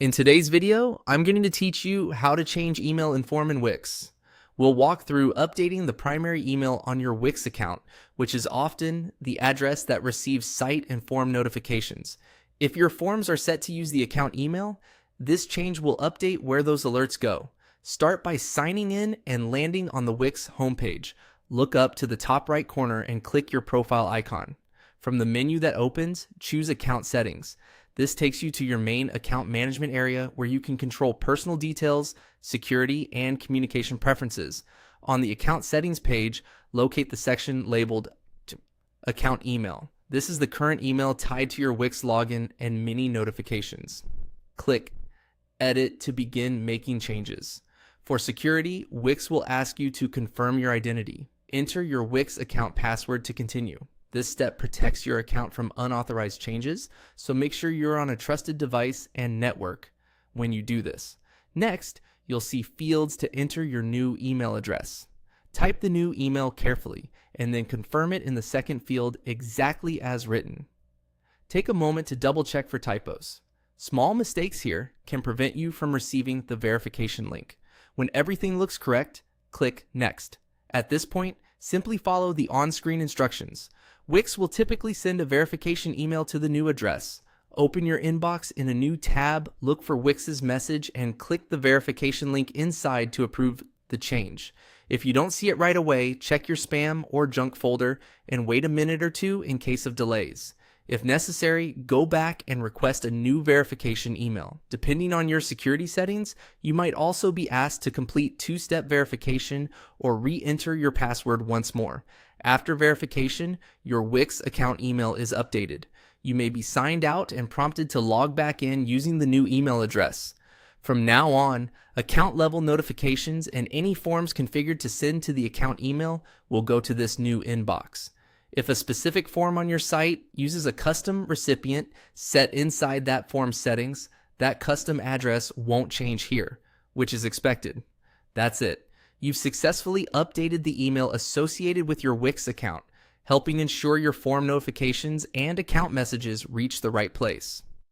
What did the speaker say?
In today's video, I'm going to teach you how to change email in Form in Wix. We'll walk through updating the primary email on your Wix account, which is often the address that receives site and form notifications. If your forms are set to use the account email, this change will update where those alerts go. Start by signing in and landing on the Wix homepage. Look up to the top right corner and click your profile icon. From the menu that opens, choose Account Settings. This takes you to your main account management area where you can control personal details, security, and communication preferences. On the account settings page, locate the section labeled Account Email. This is the current email tied to your Wix login and many notifications. Click Edit to begin making changes. For security, Wix will ask you to confirm your identity. Enter your Wix account password to continue. This step protects your account from unauthorized changes, so make sure you're on a trusted device and network when you do this. Next, you'll see fields to enter your new email address. Type the new email carefully and then confirm it in the second field exactly as written. Take a moment to double check for typos. Small mistakes here can prevent you from receiving the verification link. When everything looks correct, click Next. At this point, simply follow the on-screen instructions. Wix will typically send a verification email to the new address. Open your inbox in a new tab, look for Wix's message, and click the verification link inside to approve the change. If you don't see it right away, check your spam or junk folder and wait a minute or two in case of delays. If necessary, go back and request a new verification email. Depending on your security settings, you might also be asked to complete two-step verification or re-enter your password once more. After verification, your Wix account email is updated. You may be signed out and prompted to log back in using the new email address. From now on, account-level notifications and any forms configured to send to the account email will go to this new inbox. If a specific form on your site uses a custom recipient set inside that form settings, that custom address won't change here, which is expected. That's it. You've successfully updated the email associated with your Wix account, helping ensure your form notifications and account messages reach the right place.